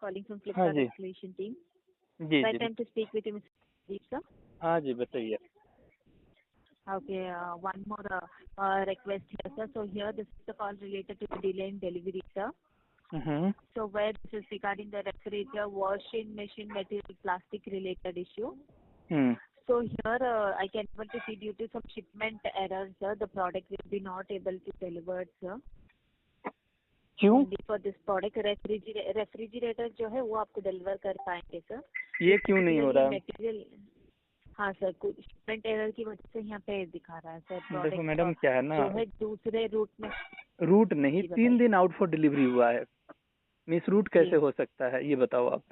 calling from हाँ Flipkart ji escalation team. Ji Right ji time to speak with you, Mr. Deep, sir. हाँ जी बताइए। Okay, one more request here, sir. So here, this is the call related to the delay in delivery, sir. Hmm So where this is regarding the refrigerator, washing machine material, plastic related issue. Hmm So here, I can able to see due to some shipment error, sir, the product will be not able to deliver, sir. क्यों? Only for this product, refrigerator जो है वो आपको deliver कर पाएंगे sir. ये क्यों नहीं हो रहा? मटेरियल हाँ सर, कुछ शिपमेंट एरर की वजह से यहाँ पे दिखा रहा है सर। देखो मैडम क्या है ना, जो है दूसरे रूट में रूट नहीं 3 दिन आउट फॉर डिलीवरी हुआ है, मिस रूट कैसे हो सकता है ये बताओ आप।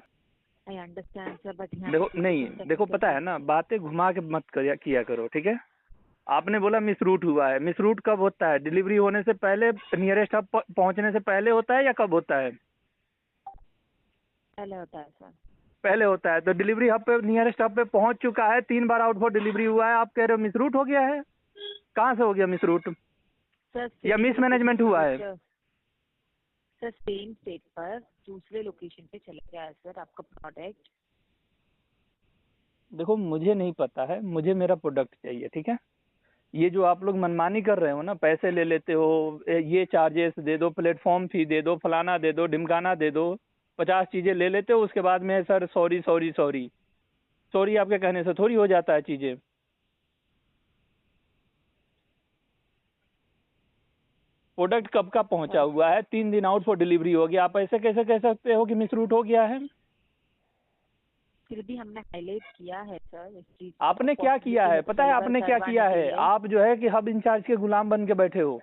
आई अंडरस्टैंड सर, बट देखो नहीं, देखो पता है ना, बातें घुमा के मत किया करो, ठीक है। आपने बोला मिस रूट हुआ है, मिस रूट कब होता है? डिलीवरी होने से पहले, नियरेस्ट हब पहुंचने से पहले होता है या कब होता है? पहले होता है सर। पहले होता है। तो डिलीवरी हब पे, नियरेस्ट हब पे पहुंच चुका है, 3 बार आउट फॉर डिलीवरी हुआ है, आप कह रहे हो मिस रूट हो गया है? कहाँ से हो गया मिस रूट या मिस मैनेजमेंट हुआ है? सर सेम स्टेट पर दूसरे लोकेशन पे चला गया है सर आपका प्रोडक्ट। देखो मुझे नहीं पता है, मुझे मेरा प्रोडक्ट चाहिए, ठीक है। ये जो आप लोग मनमानी कर रहे हो ना, पैसे ले लेते हो, ये चार्जेस दे दो, प्लेटफॉर्म फी दे दो, फलाना दे दो, ढिमकाना दे दो, 50 चीजें ले लेते हो, उसके बाद में sir sorry sorry sorry sorry आपके कहने से थोड़ी हो जाता है चीजें। प्रोडक्ट कब का पहुंचा हुआ है, 3 दिन आउट फॉर डिलीवरी हो गया, आप ऐसे कैसे कह सकते हो कि मिस रूट हो गया है? फिर भी हमने हाईलाइट किया है सर इस चीज। आपने क्या किया है पता है? आपने क्या किया है? आप जो है कि हब इंचार्ज के गुलाम बन के बैठे हो,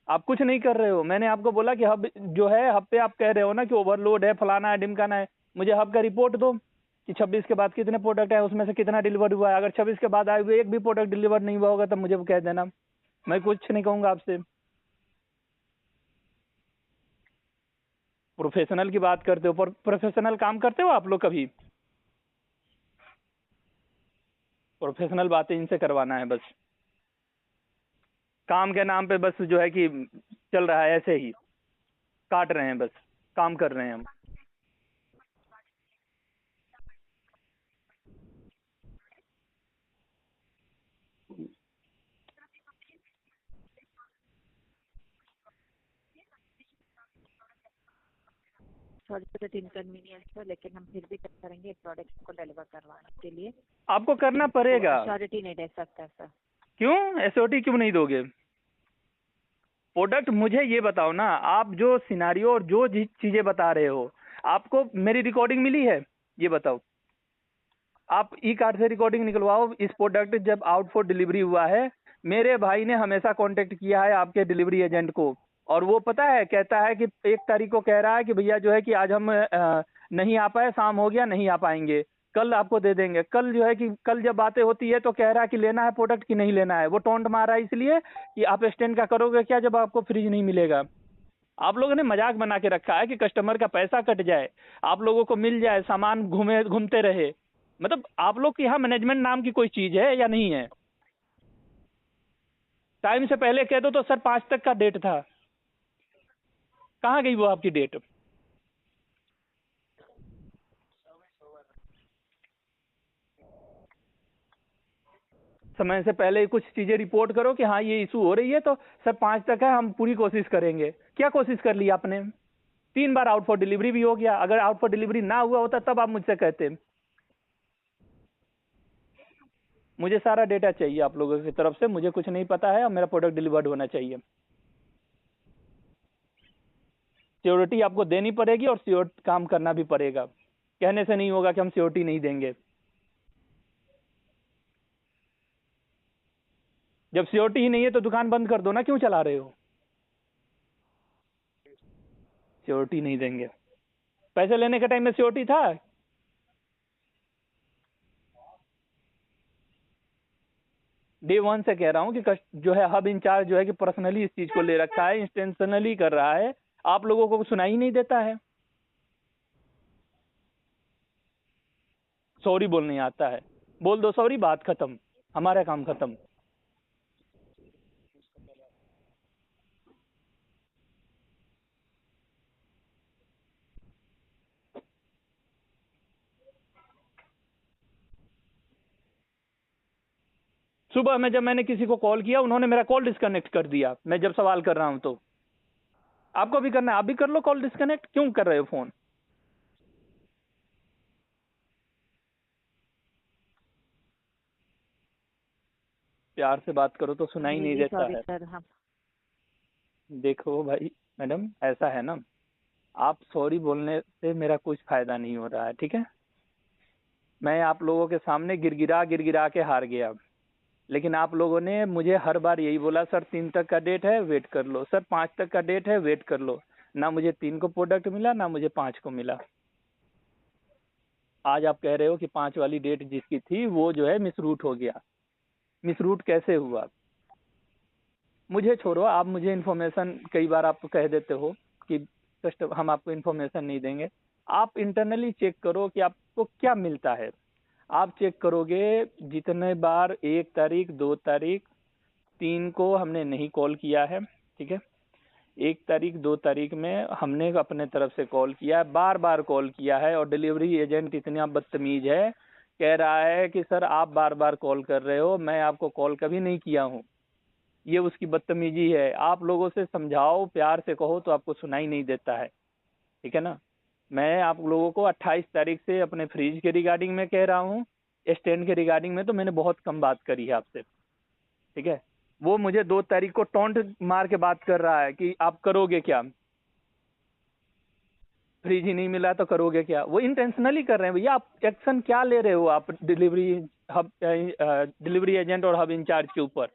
आप कुछ नहीं कर रहे हो। मैंने आपको बोला कि हब जो है, हब पे आप कह रहे हो ना कि ओवरलोड है, फलाना है, ढिमकाना है। मुझे हब का रिपोर्ट दो कि 26 के बाद कितने प्रोडक्ट है, उसमें से कितना डिलीवर हुआ है। अगर 26 के बाद आए हुए एक भी प्रोडक्ट डिलीवर नहीं हुआ होगा तब मुझे कह देना, मैं कुछ नहीं कहूंगा आपसे। प्रोफेशनल की बात करते हो, प्रोफेशनल काम करते हो आप लोग कभी? प्रोफेशनल बातें इनसे करवाना है बस, काम के नाम पे बस जो है कि चल रहा है, ऐसे ही काट रहे हैं, बस काम कर रहे हैं हम। Sorry for that inconvenience sir, लेकिन हम फिर भी करेंगे प्रोडक्ट को डिलीवर करवाने के लिए। आपको करना पड़ेगा। श्योरिटी नहीं दे सकता सर। क्यों एसओटी क्यों नहीं दोगे? प्रोडक्ट मुझे ये बताओ ना, आप जो सिनारियो और जो चीजें बता रहे हो, आपको मेरी रिकॉर्डिंग मिली है? ये बताओ। आप ई कार्ड से रिकॉर्डिंग निकलवाओ। इस प्रोडक्ट जब आउट फॉर डिलीवरी हुआ है, मेरे भाई ने हमेशा कांटेक्ट किया है आपके डिलीवरी एजेंट को, और वो पता है कहता है कि 1 तारीख को कह रहा है कि भैया जो है कि आज हम नहीं आ पाए, शाम हो गया, नहीं आ पाएंगे, कल आपको दे देंगे। कल जो है कि कल जब बातें होती है तो कह रहा है कि लेना है प्रोडक्ट कि नहीं लेना है। वो टोंट मार रहा है इसलिए कि आप एक्सटेंड का करोगे क्या जब आपको फ्रिज नहीं मिलेगा। आप लोगों ने मजाक बना के रखा है कि कस्टमर का पैसा कट जाए, आप लोगों को मिल जाए, सामान घूमते रहे। मतलब आप लोग के यहाँ मैनेजमेंट नाम की कोई चीज है या नहीं है? टाइम से पहले कह दो तो सर 5 तक का डेट था, कहाँ गई वो आपकी डेट? समय से पहले ही कुछ चीजें रिपोर्ट करो कि हाँ ये इशू हो रही है, तो सर 5 तक है, हम पूरी कोशिश करेंगे। क्या कोशिश कर ली आपने? 3 बार आउट फॉर डिलीवरी भी हो गया। अगर आउट फॉर डिलीवरी ना हुआ होता तब आप मुझसे कहते। मुझे सारा डेटा चाहिए आप लोगों की तरफ से, मुझे कुछ नहीं पता है, और मेरा प्रोडक्ट डिलीवर्ड होना चाहिए। सिक्योरिटी आपको देनी पड़ेगी और सिक्योरिटी काम करना भी पड़ेगा। कहने से नहीं होगा कि हम सिक्योरिटी नहीं देंगे। जब सिक्योरिटी ही नहीं है तो दुकान बंद कर दो ना, क्यों चला रहे हो? सिक्योरिटी नहीं देंगे। पैसे लेने के टाइम में सिक्योरिटी था? डे 1 से कह रहा हूं कि जो है हब इंचार्ज जो है कि पर्सनली इस चीज को ले रखा है, इंटेंशनली कर रहा है, आप लोगों को सुनाई नहीं देता है। सॉरी बोलने आता है, बोल दो सॉरी, बात खत्म, हमारा काम खत्म। सुबह में जब मैंने किसी को कॉल किया उन्होंने मेरा कॉल डिस्कनेक्ट कर दिया, मैं जब सवाल कर रहा हूं तो। आपको भी करना है, आप भी कर लो कॉल डिस्कनेक्ट, क्यों कर रहे हो फोन? प्यार से बात करो तो सुनाई नहीं रियली देता सॉरी है। सर। हम देखो भाई मैडम, ऐसा है ना, आप सॉरी बोलने से मेरा कुछ फायदा नहीं हो रहा है, ठीक है। मैं आप लोगों के सामने गिरगिरा गिरगिरा के हार गया, लेकिन आप लोगों ने मुझे हर बार यही बोला, सर 3 तक का डेट है वेट कर लो, सर 5 तक का डेट है वेट कर लो। ना मुझे 3 को प्रोडक्ट मिला, ना मुझे 5 को मिला। आज आप कह रहे हो कि 5 वाली डेट जिसकी थी वो जो है मिसरूट हो गया। मिसरूट कैसे हुआ? मुझे छोड़ो, आप मुझे इन्फॉर्मेशन कई बार आप कह देते हो कि कस्टमर हम आपको इन्फॉर्मेशन नहीं देंगे। आप इंटरनली चेक करो कि आपको क्या मिलता है। आप चेक करोगे जितने बार 1 तारीख, 2 तारीख, 3 को हमने नहीं कॉल किया है, ठीक है। 1 तारीख, 2 तारीख में हमने अपने तरफ से कॉल किया है, बार बार कॉल किया है, और डिलीवरी एजेंट इतना बदतमीज है, कह रहा है कि सर आप बार बार कॉल कर रहे हो, मैं आपको कॉल कभी नहीं किया हूँ। ये उसकी बदतमीजी है। आप लोगों से समझाओ, प्यार से कहो तो आपको सुनाई नहीं देता है, ठीक है ना। मैं आप लोगों को 28 तारीख से अपने फ्रिज के रिगार्डिंग में कह रहा हूँ, स्टैंड के रिगार्डिंग में तो मैंने बहुत कम बात करी है आपसे, ठीक है। वो मुझे 2 तारीख को टोंट मार के बात कर रहा है कि आप करोगे क्या, फ्रिज ही नहीं मिला तो करोगे क्या। वो इंटेंशनली कर रहे हैं भैया। आप एक्शन क्या ले रहे हो आप डिलीवरी हब, डिलीवरी एजेंट और हब इंचार्ज के ऊपर?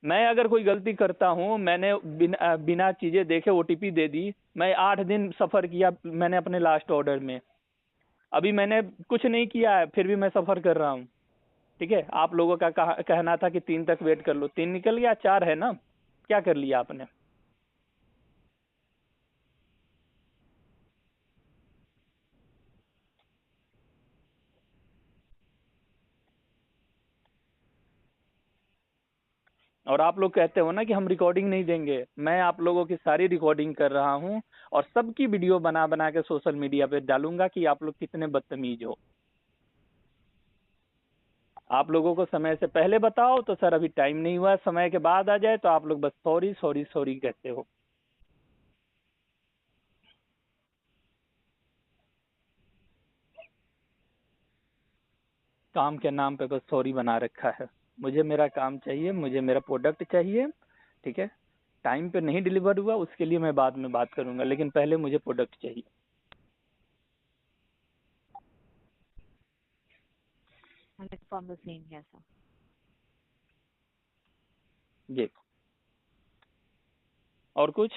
मैं अगर कोई गलती करता हूँ, मैंने बिना चीजें देखे ओटीपी दे दी, मैं 8 दिन सफर किया मैंने अपने लास्ट ऑर्डर में, अभी मैंने कुछ नहीं किया है फिर भी मैं सफर कर रहा हूँ, ठीक है। आप लोगों का कहना था कि 3 तक वेट कर लो, 3 निकल गया, 4 है ना, क्या कर लिया आपने? और आप लोग कहते हो ना कि हम रिकॉर्डिंग नहीं देंगे, मैं आप लोगों की सारी रिकॉर्डिंग कर रहा हूँ और सबकी वीडियो बना बना के सोशल मीडिया पे डालूंगा कि आप लोग कितने बदतमीज हो। आप लोगों को समय से पहले बताओ तो सर अभी टाइम नहीं हुआ, समय के बाद आ जाए तो आप लोग बस सॉरी सॉरी सॉरी कहते हो। काम के नाम पे बस सॉरी बना रखा है। मुझे मेरा काम चाहिए, मुझे मेरा प्रोडक्ट चाहिए, ठीक है। टाइम पे नहीं डिलीवर हुआ उसके लिए मैं बाद में बात करूंगा, लेकिन पहले मुझे प्रोडक्ट चाहिए। इन्फॉर्म द सेम है सर। जी, और कुछ?